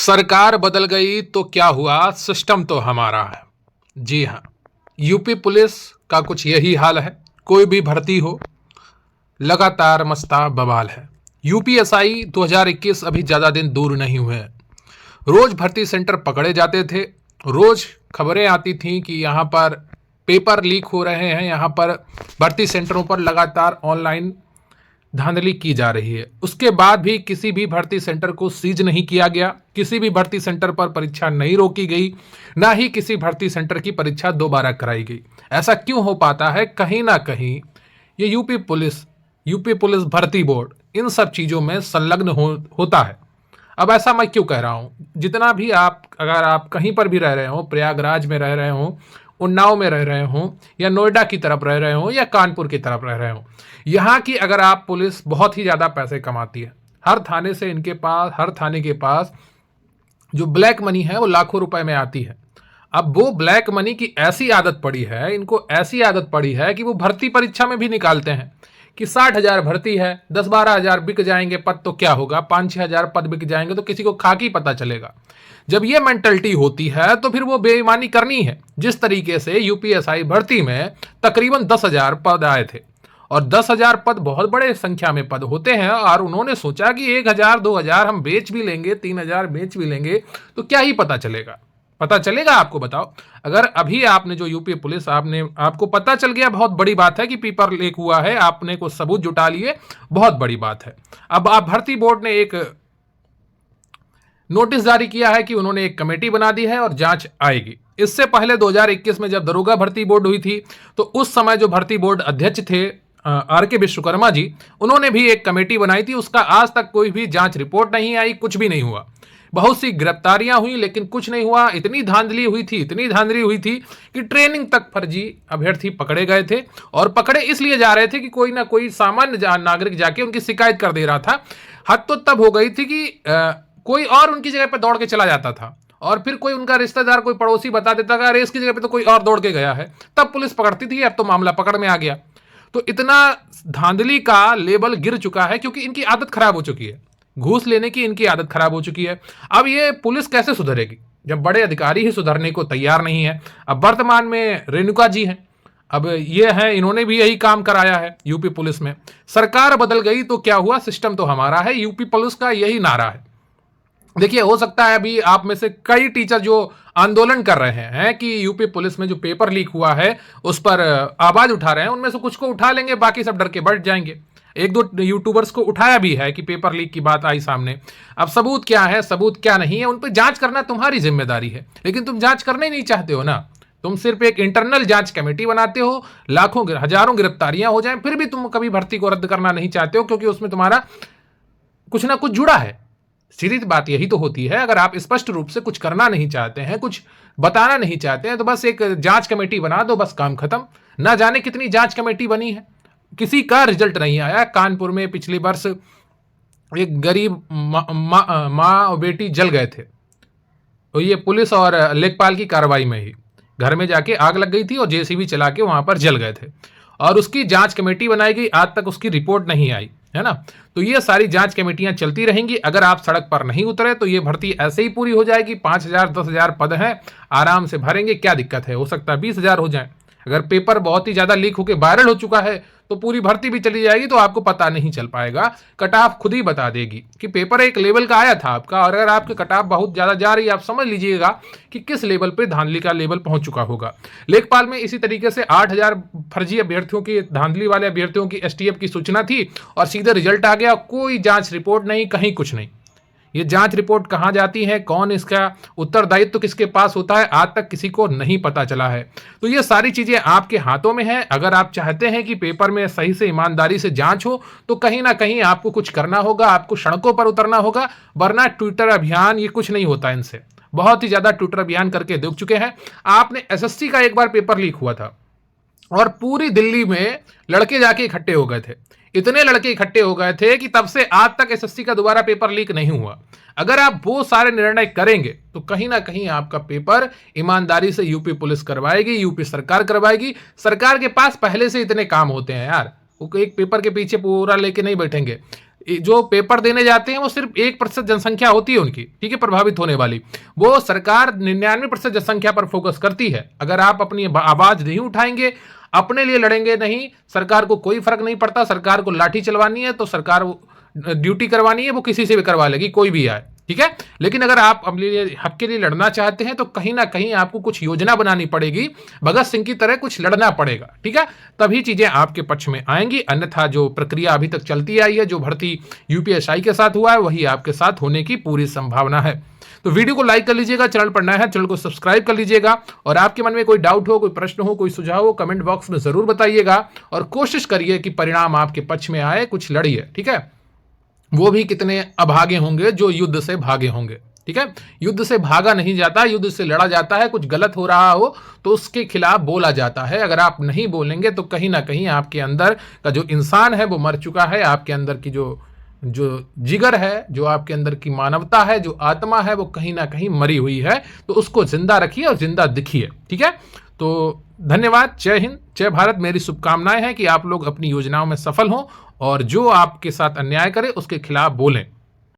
सरकार बदल गई तो क्या हुआ, सिस्टम तो हमारा है। जी हाँ, यूपी पुलिस का कुछ यही हाल है। कोई भी भर्ती हो, लगातार मस्ता बवाल है। यूपीएसआई 2021 अभी ज़्यादा दिन दूर नहीं हुए हैं। रोज भर्ती सेंटर पकड़े जाते थे। रोज खबरें आती थीं कि यहाँ पर पेपर लीक हो रहे हैं, यहाँ पर भर्ती सेंटरों पर लगातार ऑनलाइन धांधली की जा रही है। उसके बाद भी किसी भी भर्ती सेंटर को सीज नहीं किया गया, किसी भी भर्ती सेंटर पर परीक्षा नहीं रोकी गई, ना ही किसी भर्ती सेंटर की परीक्षा दोबारा कराई गई। ऐसा क्यों हो पाता है? कहीं ना कहीं ये यूपी पुलिस भर्ती बोर्ड इन सब चीज़ों में संलग्न होता है। अब ऐसा मैं क्यों कह रहा हूँ? जितना भी अगर आप कहीं पर भी रह रहे हो, प्रयागराज में रह रहे हो, उन्नाव में रह रहे हो, या नोएडा की तरफ रह रहे हो, या कानपुर की तरफ रह रहे हो, यहाँ की अगर आप पुलिस बहुत ही ज़्यादा पैसे कमाती है। हर थाने के पास जो ब्लैक मनी है वो लाखों रुपए में आती है। अब वो ब्लैक मनी की ऐसी आदत पड़ी है, इनको ऐसी आदत पड़ी है कि वो भर्ती परीक्षा में भी निकालते हैं कि 60,000 भर्ती है, 10-12 हज़ार बिक जाएंगे पद तो क्या होगा, 5-6 हज़ार पद बिक जाएंगे तो किसी को खाकी पता चलेगा। जब ये मेंटलिटी होती है तो फिर वो बेईमानी करनी है। जिस तरीके से यूपीएसआई भर्ती में तकरीबन 10,000 पद आए थे, और 10,000 पद बहुत बड़े संख्या में पद होते हैं, और उन्होंने सोचा कि 1,000-2,000 हम बेच भी लेंगे, 3,000 बेच भी लेंगे तो क्या ही पता चलेगा आपको? बताओ। अगर अभी आपने जो यूपी पुलिस आपको पता चल गया, बहुत बड़ी बात है कि पेपर लीक हुआ है, आपने कुछ सबूत जुटा लिए, बहुत बड़ी बात है। अब आप भर्ती बोर्ड ने एक नोटिस जारी किया है कि उन्होंने एक कमेटी बना दी है और जांच आएगी। इससे पहले 2021 में जब दरोगा भर्ती बोर्ड हुई थी तो उस समय जो भर्ती बोर्ड अध्यक्ष थे आर.के. विश्वकर्मा जी, उन्होंने भी एक कमेटी बनाई थी। उसका आज तक कोई भी जांच रिपोर्ट नहीं आई, कुछ भी नहीं हुआ। बहुत सी गिरफ्तारियां हुई लेकिन कुछ नहीं हुआ। इतनी धांधली हुई थी कि ट्रेनिंग तक फर्जी अभ्यर्थी पकड़े गए थे, और पकड़े इसलिए जा रहे थे कि कोई ना कोई सामान्य नागरिक जाके उनकी शिकायत कर दे रहा था। हद तो तब हो गई थी कि कोई और उनकी जगह पर दौड़ के चला जाता था, और फिर कोई उनका रिश्तेदार, कोई पड़ोसी बता देता था अरे इसकी जगह पे तो कोई और दौड़ के गया है, तब पुलिस पकड़ती थी। अब तो मामला पकड़ में आ गया। तो इतना धांधली का लेवल गिर चुका है क्योंकि इनकी आदत खराब हो चुकी है। घूस लेने की इनकी आदत खराब हो चुकी है। अब ये पुलिस कैसे सुधरेगी जब बड़े अधिकारी ही सुधरने को तैयार नहीं है? अब वर्तमान में रेणुका जी हैं, अब ये है, इन्होंने भी यही काम कराया है यूपी पुलिस में। सरकार बदल गई तो क्या हुआ, सिस्टम तो हमारा है, यूपी पुलिस का यही नारा है। देखिए, हो सकता है अभी आप में से कई टीचर जो आंदोलन कर रहे हैं कि यूपी पुलिस में जो पेपर लीक हुआ है उस पर आवाज उठा रहे हैं, उनमें से कुछ को उठा लेंगे, बाकी सब डर के बैठ जाएंगे। एक दो यूट्यूबर्स को उठाया भी है कि पेपर लीक की बात आई सामने। अब सबूत क्या है, सबूत क्या नहीं है, उन पर जांच करना तुम्हारी जिम्मेदारी है, लेकिन तुम जांच करना ही नहीं चाहते हो ना। तुम सिर्फ एक इंटरनल जांच कमेटी बनाते हो, लाखों हजारों गिरफ्तारियां हो जाएं, फिर भी तुम कभी भर्ती को रद्द करना नहीं चाहते हो, क्योंकि उसमें तुम्हारा कुछ ना कुछ जुड़ा है। सीधी बात यही तो होती है। अगर आप स्पष्ट रूप से कुछ करना नहीं चाहते हैं, कुछ बताना नहीं चाहते हैं, तो बस एक जांच कमेटी बना दो, बस काम खत्म। ना जाने कितनी जांच कमेटी बनी है, किसी का रिजल्ट नहीं आया। कानपुर में पिछले वर्ष एक गरीब माँ और बेटी जल गए थे, तो ये पुलिस और लेखपाल की कार्रवाई में ही घर में जाके आग लग गई थी और जेसीबी चला के वहां पर जल गए थे, और उसकी जांच कमेटी बनाई गई। आज तक उसकी रिपोर्ट नहीं आई है ना। तो ये सारी जांच कमेटियां चलती रहेंगी। अगर आप सड़क पर नहीं उतरे तो ये भर्ती ऐसे ही पूरी हो जाएगी। 5,000 10,000 पद हैं, आराम से भरेंगे, क्या दिक्कत है? हो सकता है 20,000 हो जाए। अगर पेपर बहुत ही ज्यादा लीक होकर वायरल हो चुका है तो पूरी भर्ती भी चली जाएगी, तो आपको पता नहीं चल पाएगा। कट ऑफ खुद ही बता देगी कि पेपर एक लेवल का आया था आपका, और अगर आपके कट ऑफ बहुत ज्यादा जा रही है, आप समझ लीजिएगा कि किस लेवल पे धांधली का लेवल पहुंच चुका होगा। लेखपाल में इसी तरीके से 8,000 फर्जी अभ्यर्थियों की, धांधली वाले अभ्यर्थियों की एसटीएफ की सूचना थी, और सीधे रिजल्ट आ गया। कोई जांच रिपोर्ट नहीं, कहीं कुछ नहीं। ये जांच रिपोर्ट कहाँ जाती है, कौन इसका उत्तरदायित्व किसके पास होता है, आज तक किसी को नहीं पता चला है। तो ये सारी चीजें आपके हाथों में है। अगर आप चाहते हैं कि पेपर में सही से ईमानदारी से जांच हो तो कहीं ना कहीं आपको कुछ करना होगा, आपको सड़कों पर उतरना होगा, वरना ट्विटर अभियान ये कुछ नहीं होता इनसे। बहुत ही ज्यादा ट्विटर अभियान करके देख चुके हैं। आपने एसएससी का एक बार पेपर लीक हुआ था और पूरी दिल्ली में लड़के जाके इकट्ठे हो गए थे। इतने लड़के इकट्ठे हो गए थे कि तब से आज तक एसएससी का दोबारा पेपर लीक नहीं हुआ। अगर आप वो सारे निर्णय करेंगे तो कहीं ना कहीं आपका पेपर ईमानदारी से यूपी पुलिस करवाएगी, यूपी सरकार करवाएगी। सरकार के पास पहले से इतने काम होते हैं यार, वो एक पेपर के पीछे पूरा लेके नहीं बैठेंगे। जो पेपर देने जाते हैं वो सिर्फ 1% जनसंख्या होती है उनकी, ठीक है, प्रभावित होने वाली। वो सरकार 99% जनसंख्या पर फोकस करती है। अगर आप अपनी आवाज नहीं उठाएंगे, अपने लिए लड़ेंगे नहीं, सरकार को कोई फर्क नहीं पड़ता, सरकार को लाठी चलवानी है तो सरकार ड्यूटी करवानी है, वो किसी से भी करवा लेगी, कोई भी आए, ठीक है। लेकिन अगर आप अपने लिए हक के लिए लड़ना चाहते हैं तो कहीं ना कहीं आपको कुछ योजना बनानी पड़ेगी, भगत सिंह की तरह कुछ लड़ना पड़ेगा, ठीक है, तभी चीजें आपके पक्ष में आएंगी। अन्यथा जो प्रक्रिया अभी तक चलती आई है, जो भर्ती यूपीएसआई के साथ हुआ है, वही आपके साथ होने की पूरी संभावना है। तो वीडियो को लाइक कर लीजिएगा, चैनल पर नया है चैनल को सब्सक्राइब कर लीजिएगा, और आपके मन में कोई डाउट हो, कोई प्रश्न हो, कोई सुझाव हो, कमेंट बॉक्स में जरूर बताइएगा, और कोशिश करिए कि परिणाम आपके पक्ष में आए, कुछ लड़िए, ठीक है। वो भी कितने अभागे होंगे जो युद्ध से भागे होंगे, ठीक है। युद्ध से भागा नहीं जाता, युद्ध से लड़ा जाता है। कुछ गलत हो रहा हो तो उसके खिलाफ बोला जाता है। अगर आप नहीं बोलेंगे तो कहीं ना कहीं आपके अंदर का जो इंसान है वो मर चुका है। आपके अंदर की जो जिगर है, जो आपके अंदर की मानवता है, जो आत्मा है, वो कहीं ना कहीं मरी हुई है। तो उसको जिंदा रखिए और जिंदा दिखिए, ठीक है। तो धन्यवाद। जय हिंद, जय भारत। मेरी शुभकामनाएं हैं कि आप लोग अपनी योजनाओं में सफल हों और जो आपके साथ अन्याय करे उसके खिलाफ बोलें।